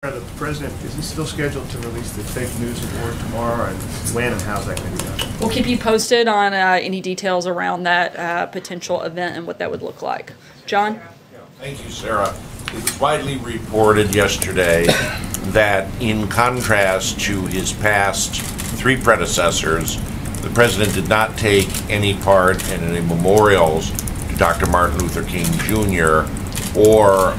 The president, is he still scheduled to release the fake news report tomorrow, and when and how's that going to be done? We'll keep you posted on any details around that potential event and what that would look like. John? Thank you, Sarah. It was widely reported yesterday that in contrast to his past three predecessors, the president did not take any part in any memorials to Dr. Martin Luther King Jr. or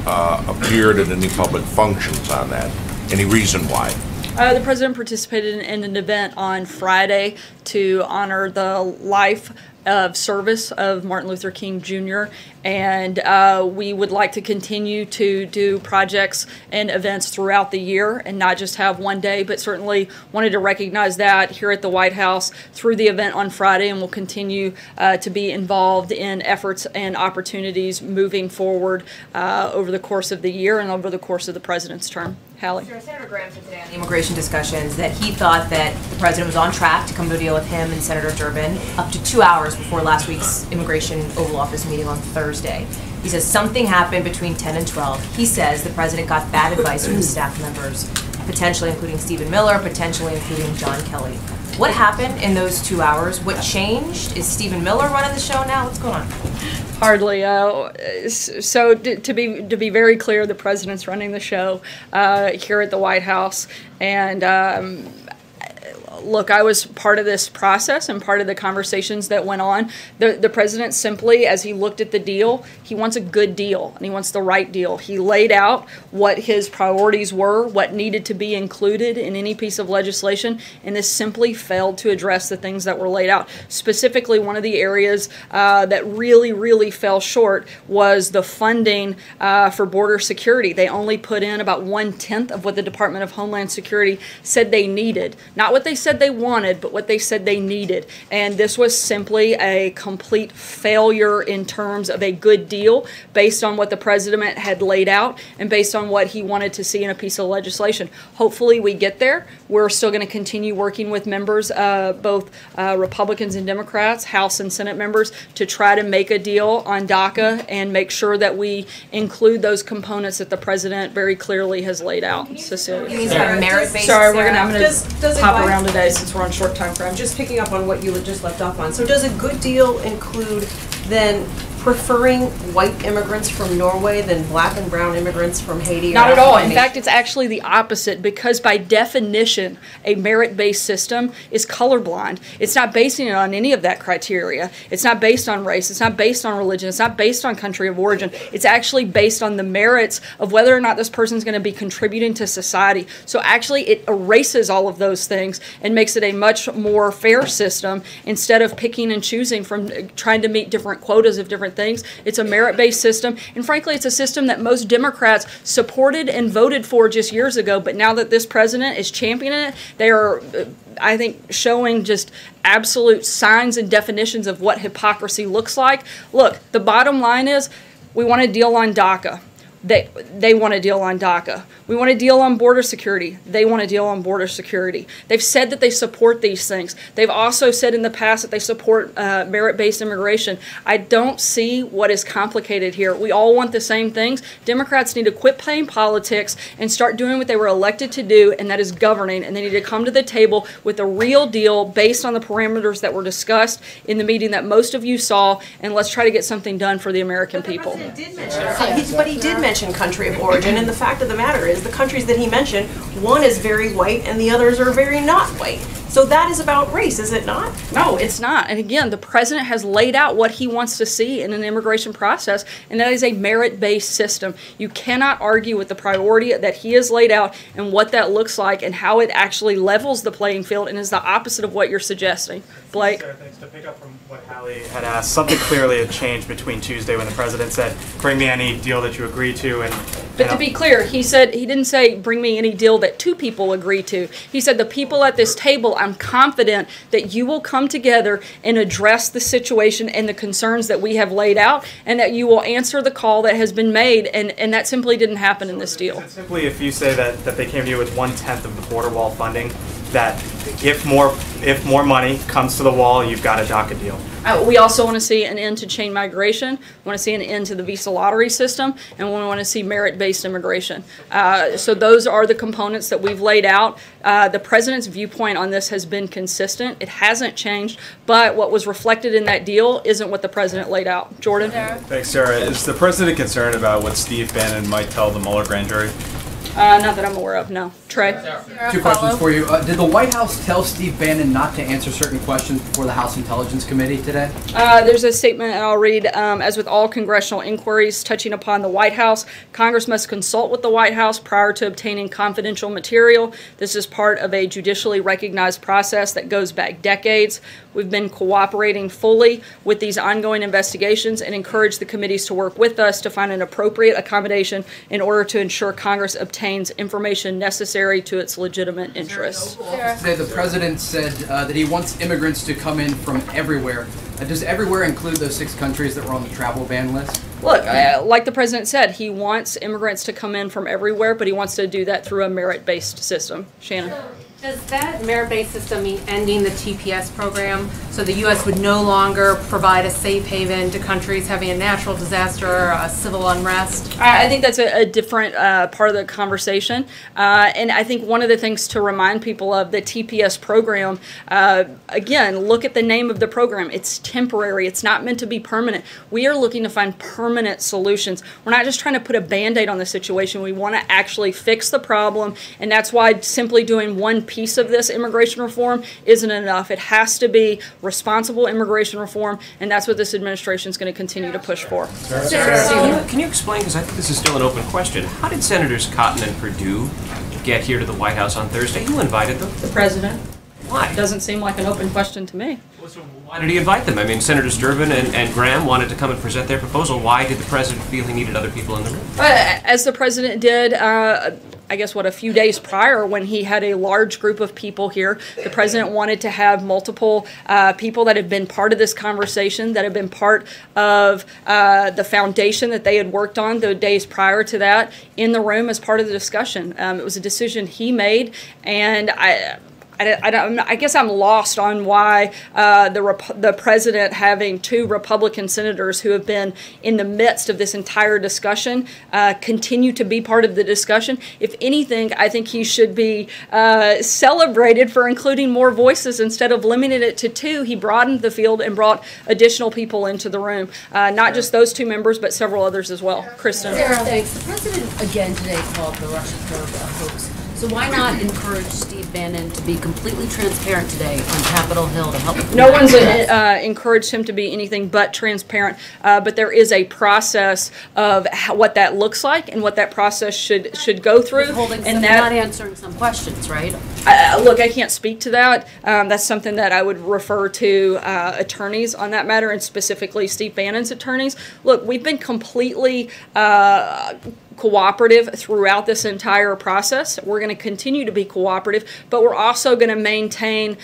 appeared at any public functions on that. Any reason why? The president participated in an event on Friday to honor the life of service of Martin Luther King Jr. And we would like to continue to do projects and events throughout the year and not just have one day, but certainly wanted to recognize that here at the White House through the event on Friday, and will continue to be involved in efforts and opportunities moving forward over the course of the year and over the course of the president's term. Hallie. Sure. Senator Graham said today on the immigration discussions that he thought that the president was on track to come to a deal with him and Senator Durbin up to 2 hours before last week's immigration Oval Office meeting on Thursday. He says something happened between 10 and 12. He says the president got bad advice from his staff members, potentially including Stephen Miller, potentially including John Kelly. What happened in those 2 hours? What changed? Is Stephen Miller running the show now? What's going on? Hardly. So to be very clear, the president's running the show here at the White House, and look, I was part of this process and part of the conversations that went on. The president simply, as he looked at the deal, he wants a good deal and he wants the right deal. He laid out what his priorities were, what needed to be included in any piece of legislation, and this simply failed to address the things that were laid out. Specifically, one of the areas that really fell short was the funding for border security. They only put in about 1/10 of what the Department of Homeland Security said they needed. Not what they said they wanted, but what they said they needed. And this was simply a complete failure in terms of a good deal based on what the president had laid out and based on what he wanted to see in a piece of legislation. Hopefully we get there. We're still going to continue working with members, both Republicans and Democrats, House and Senate members, to try to make a deal on DACA and make sure that we include those components that the president very clearly has laid out. Cecilia. Sorry, I'm going to hop around today since we're on short time frame. Just picking up on what you had just left off on. So does a good deal include then preferring white immigrants from Norway than black and brown immigrants from Haiti? Not at all. In fact, it's actually the opposite, because by definition, a merit-based system is colorblind. It's not basing it on any of that criteria. It's not based on race. It's not based on religion. It's not based on country of origin. It's actually based on the merits of whether or not this person's going to be contributing to society. So actually, it erases all of those things and makes it a much more fair system instead of picking and choosing from trying to meet different quotas of different things. It's a merit-based system, and frankly, it's a system that most Democrats supported and voted for just years ago, but now that this president is championing it, they are, I think, showing just absolute signs and definitions of what hypocrisy looks like. Look, the bottom line is we want a deal on DACA. They want a deal on DACA. We want a deal on border security. They want a deal on border security. They've said that they support these things. They've also said in the past that they support merit-based immigration. I don't see what is complicated here. We all want the same things. Democrats need to quit playing politics and start doing what they were elected to do, and that is governing. And they need to come to the table with a real deal based on the parameters that were discussed in the meeting that most of you saw, and let's try to get something done for the American people. But he did mention country of origin, and the fact of the matter is the countries that he mentioned, one is very white and the others are very not white. So that is about race, is it not? No, it's not. And again, the president has laid out what he wants to see in an immigration process, and that is a merit-based system. You cannot argue with the priority that he has laid out and what that looks like and how it actually levels the playing field and is the opposite of what you're suggesting. Blake? Sarah, thanks. To pick up from what Hallie had asked, something clearly had changed between Tuesday when the president said, bring me any deal that you agree to. But to be clear, he didn't say bring me any deal that two people agree to. He said the people at this table, I'm confident that you will come together and address the situation and the concerns that we have laid out, and that you will answer the call that has been made, and that simply didn't happen in this deal. Is it simply, if you say that they came to you with 1/10 of the border wall funding, that if more money comes to the wall, you've got a DACA deal? We also want to see an end to chain migration. We want to see an end to the visa lottery system, and we want to see merit-based immigration. So those are the components that we've laid out. The president's viewpoint on this has been consistent. It hasn't changed, but what was reflected in that deal isn't what the president laid out. Jordan? Thanks, Sarah. Is the president concerned about what Steve Bannon might tell the Mueller grand jury? Not that I'm aware of, no. Trey? Two questions for you. Did the White House tell Steve Bannon not to answer certain questions before the House Intelligence Committee today? There's a statement I'll read. As with all congressional inquiries touching upon the White House, Congress must consult with the White House prior to obtaining confidential material. This is part of a judicially recognized process that goes back decades. We've been cooperating fully with these ongoing investigations and encourage the committees to work with us to find an appropriate accommodation in order to ensure Congress obtains information necessary to its legitimate interests. Today, the president said that he wants immigrants to come in from everywhere. Does everywhere include those 6 countries that were on the travel ban list? Look, like the president said, he wants immigrants to come in from everywhere, but he wants to do that through a merit-based system. Shannon? Does that merit-based system mean ending the TPS program, so the U.S. would no longer provide a safe haven to countries having a natural disaster or a civil unrest? I think that's a different part of the conversation. And I think one of the things to remind people of the TPS program, again, look at the name of the program. It's temporary. It's not meant to be permanent. We are looking to find permanent solutions. We're not just trying to put a Band-Aid on the situation. We want to actually fix the problem, and that's why simply doing one piece of this immigration reform isn't enough. It has to be responsible immigration reform, and that's what this administration is going to continue to push for. Can you explain, because I think this is still an open question, how did Senators Cotton and Perdue get here to the White House on Thursday? Who invited them? The president. Why? It doesn't seem like an open question to me. Well, so why did he invite them? I mean, Senators Durbin and Graham wanted to come and present their proposal. Why did the president feel he needed other people in the room? As the president did, I guess, a few days prior when he had a large group of people here, the president wanted to have multiple people that had been part of this conversation, that had been part of the foundation that they had worked on the days prior to that in the room as part of the discussion. It was a decision he made, and I guess I'm lost on why the president, having 2 Republican senators who have been in the midst of this entire discussion, continue to be part of the discussion. If anything, I think he should be celebrated for including more voices instead of limiting it to 2. He broadened the field and brought additional people into the room, not just those 2 members, but several others as well. Kristen. Sarah, thanks. The president again today called the Russia probe a hoax. So why not encourage Steve Bannon to be completely transparent today on Capitol Hill to help? No one's encouraged him to be anything but transparent, but there is a process of what that looks like and what that process should go through. And not answering some questions, right? Look, I can't speak to that. That's something that I would refer to attorneys on that matter, and specifically Steve Bannon's attorneys. Look, we've been completely cooperative throughout this entire process. We're going to continue to be cooperative, but we're also going to maintain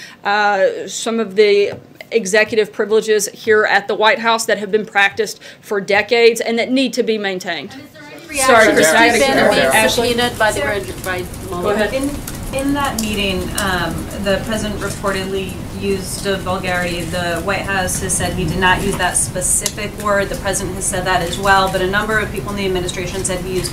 some of the executive privileges here at the White House that have been practiced for decades and that need to be maintained. Sorry, Chris. Steve Bannon being subpoenaed by the Mueller. Go ahead. In that meeting, the president reportedly used a vulgarity. The White House has said he did not use that specific word. The president has said that as well, but a number of people in the administration said he used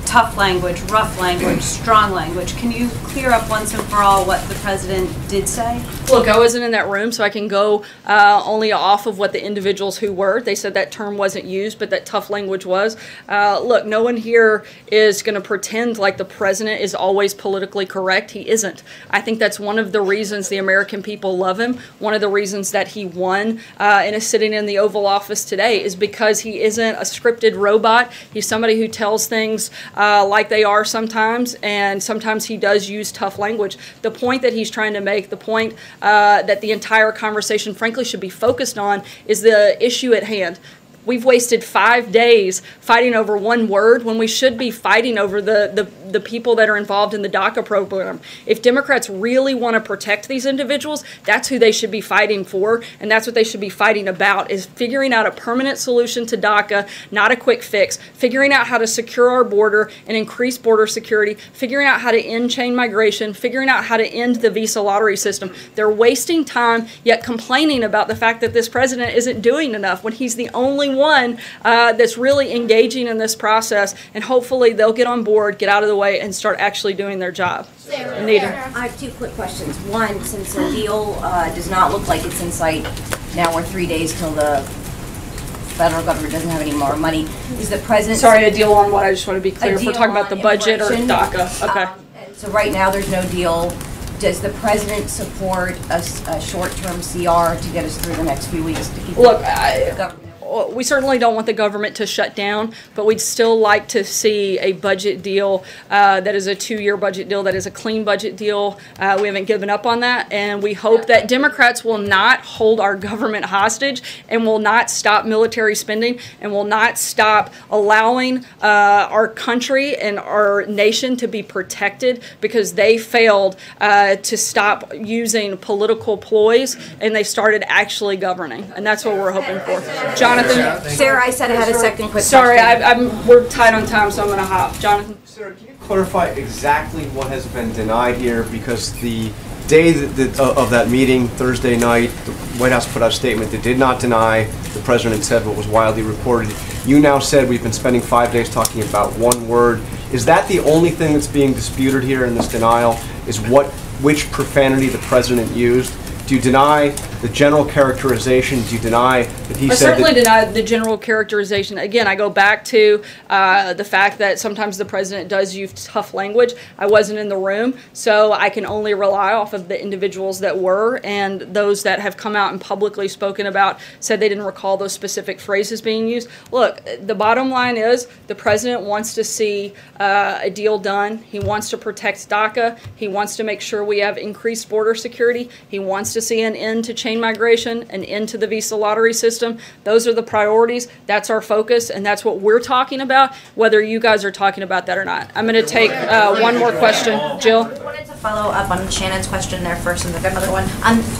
tough language, rough language, strong language. Can you clear up once and for all what the president did say? Look, I wasn't in that room, so I can go only off of what the individuals who were. They said that term wasn't used, but that tough language was. Look, no one here is going to pretend like the president is always politically correct. He isn't. I think that's one of the reasons the American people love him. One of the reasons that he won and is sitting in the Oval Office today is because he isn't a scripted robot. He's somebody who tells things like they are sometimes, and sometimes he does use tough language. The point that he's trying to make, the point that the entire conversation frankly should be focused on, is the issue at hand. We've wasted 5 days fighting over one word when we should be fighting over the people that are involved in the DACA program. If Democrats really want to protect these individuals, that's who they should be fighting for, and that's what they should be fighting about, is figuring out a permanent solution to DACA, not a quick fix, figuring out how to secure our border and increase border security, figuring out how to end chain migration, figuring out how to end the visa lottery system. They're wasting time, yet complaining about the fact that this president isn't doing enough when he's the only one that's really engaging in this process, and hopefully they'll get on board, get out of the way, and start actually doing their job. Anita. I have two quick questions. One, since the deal does not look like it's in sight, now we're 3 days till the federal government doesn't have any more money, is the president... Sorry, a deal on what? I just want to be clear. If we're talking about the budget or DACA. Okay. So right now there's no deal. Does the president support a short-term CR to get us through the next few weeks to keep the government? We certainly don't want the government to shut down, but we'd still like to see a budget deal that is a 2-year budget deal, that is a clean budget deal. We haven't given up on that, and we hope that Democrats will not hold our government hostage and will not stop military spending and will not stop allowing our country and our nation to be protected, because they failed to stop using political ploys and they started actually governing, and that's what we're hoping for. Jonathan? Sarah, I said I had a second quick Sorry, question. we're tight on time, so I'm going to hop. Jonathan? Sarah, can you clarify exactly what has been denied here? Because the day of that meeting, Thursday night, the White House put out a statement that did not deny the president said what was widely reported. You now said we've been spending 5 days talking about one word. Is that the only thing that's being disputed here in this denial, is which profanity the president used? Do you deny the general characterization? Do you deny that he said? I certainly deny the general characterization. Again, I go back to the fact that sometimes the president does use tough language. I wasn't in the room, so I can only rely off of the individuals that were, and those that have come out and publicly spoken about said they didn't recall those specific phrases being used. Look, the bottom line is the president wants to see a deal done. He wants to protect DACA. He wants to make sure we have increased border security. He wants to see an end to chain migration, an end to the visa lottery system. Those are the priorities. That's our focus, and that's what we're talking about, whether you guys are talking about that or not. I'm going to take one more question. Jill? I wanted to follow up on Shannon's question there first, and I've got another one.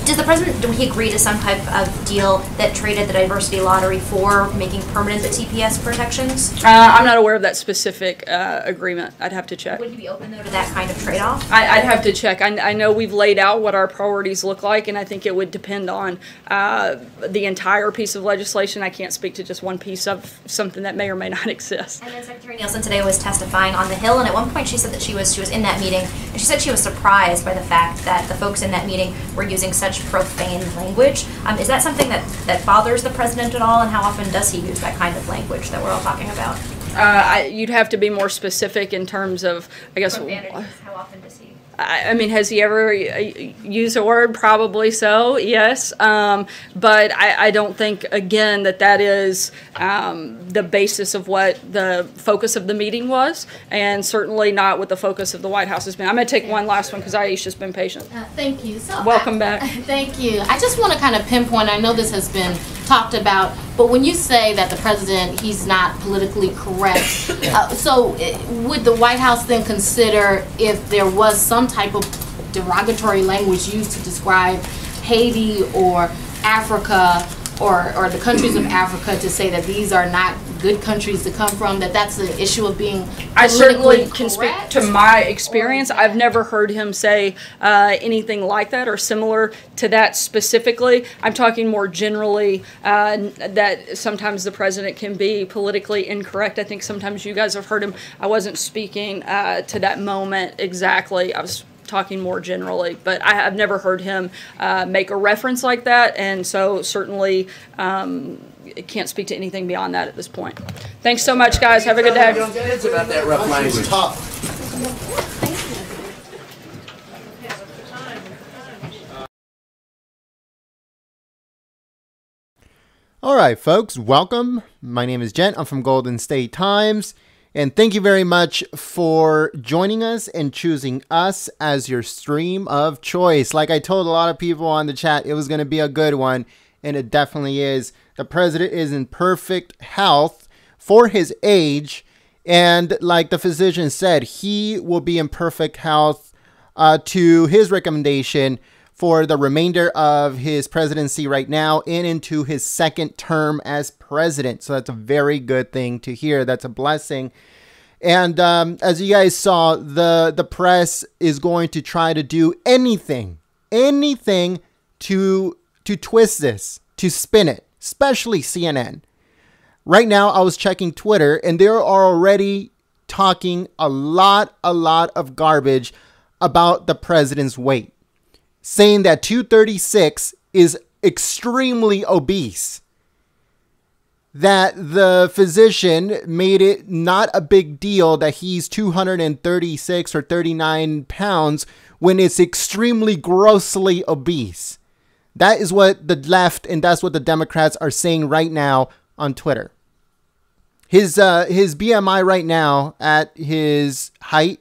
Does the president, do he agree to some type of deal that traded the diversity lottery for making permanent the TPS protections? I'm not aware of that specific agreement. I'd have to check. Would you be open, though, to that kind of trade-off? I'd have to check. I know we've laid out what our priorities look like, and I think it would depend on the entire piece of legislation. I can't speak to just one piece of something that may or may not exist. And then Secretary Nielsen today was testifying on the Hill, and at one point she said that she was in that meeting, and she said she was surprised by the fact that the folks in that meeting were using such profane language. Is that something that bothers the president at all, and how often does he use that kind of language that we're all talking about? You'd have to be more specific in terms of, I guess. Profanities, how often does he? I mean, has he ever used a word? Probably so, yes. But I don't think, again, that is the basis of what the focus of the meeting was, and certainly not what the focus of the White House has been. I'm going to take one last one because Aisha's been patient. Thank you. So welcome back. Thank you. I just want to kind of pinpoint, I know this has been talked about, but when you say that the president, he's not politically correct, so would the White House then consider, if there was some type of derogatory language used to describe Haiti or Africa or the countries of Africa, to say that these are not good countries to come from, that's the issue of being politically I certainly can correct? speak to my experience. I've never heard him say anything like that or similar to that specifically. I'm talking more generally that sometimes the president can be politically incorrect. I think sometimes you guys have heard him. I wasn't speaking to that moment exactly. I was talking more generally, but I've never heard him make a reference like that, and so certainly can't speak to anything beyond that at this point. Thanks so much, guys. Have a good day. It's about that rough language. All right, folks, welcome. My name is Jen. I'm from Golden State Times. And thank you very much for joining us and choosing us as your stream of choice. Like I told a lot of people on the chat, it was going to be a good one, and it definitely is. The president is in perfect health for his age. And like the physician said, he will be in perfect health to his recommendation for the remainder of his presidency right now and into his second term as president. So that's a very good thing to hear. That's a blessing. And as you guys saw, the press is going to try to do anything to twist this, to spin it, especially CNN. Right now, I was checking Twitter, and they are already talking a lot of garbage about the president's weight, saying that 236 is extremely obese, that the physician made it not a big deal that he's 236 or 39 pounds when it's extremely grossly obese. That is what the left and that's what the Democrats are saying right now on Twitter. His BMI right now at his height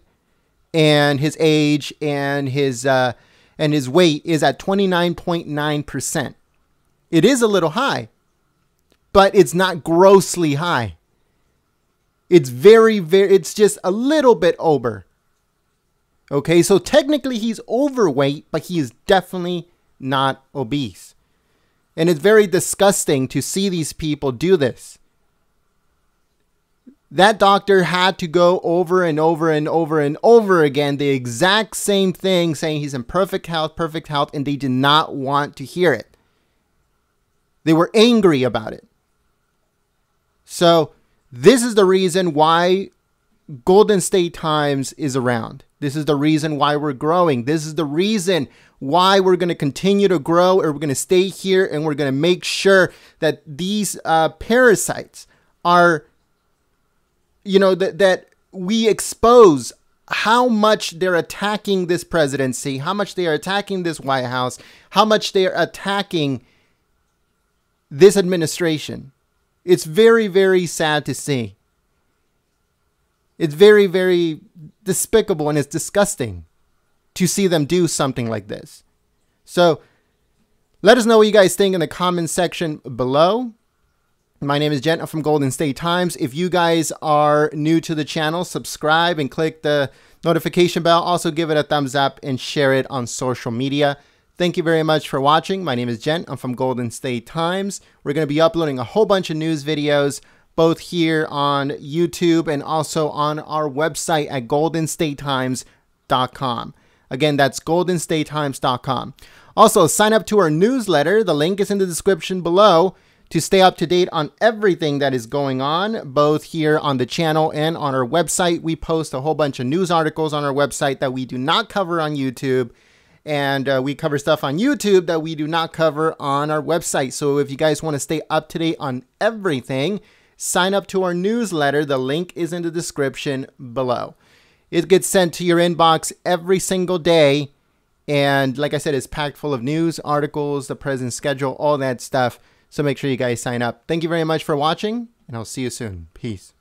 and his age and his weight is at 29.9%. It is a little high, but it's not grossly high. It's it's just a little bit over. Okay, so technically he's overweight, but he is definitely not obese. And it's very disgusting to see these people do this. That doctor had to go over and over and over and over again the exact same thing, saying he's in perfect health, and they did not want to hear it. They were angry about it. So this is the reason why Golden State Times is around. This is the reason why we're growing. This is the reason why we're going to continue to grow, or we're going to stay here, and we're going to make sure that these parasites are, that we expose how much they're attacking this presidency, how much they are attacking this White House, how much they are attacking this administration. It's very, very sad to see. It's very, very despicable, and it's disgusting to see them do something like this. So let us know what you guys think in the comment section below. My name is Jen. I'm from Golden State Times. If you guys are new to the channel, subscribe and click the notification bell. Also give it a thumbs up and share it on social media. Thank you very much for watching. My name is Jen. I'm from Golden State Times. We're going to be uploading a whole bunch of news videos, both here on YouTube and also on our website at goldenstatetimes.com. Again, that's goldenstatetimes.com. Also, sign up to our newsletter. The link is in the description below to stay up to date on everything that is going on, both here on the channel and on our website. We post a whole bunch of news articles on our website that we do not cover on YouTube. And we cover stuff on YouTube that we do not cover on our website. So if you guys want to stay up to date on everything, sign up to our newsletter. The link is in the description below. It gets sent to your inbox every single day. And like I said, it's packed full of news, articles, the president's schedule, all that stuff. So make sure you guys sign up. Thank you very much for watching, and I'll see you soon. Peace.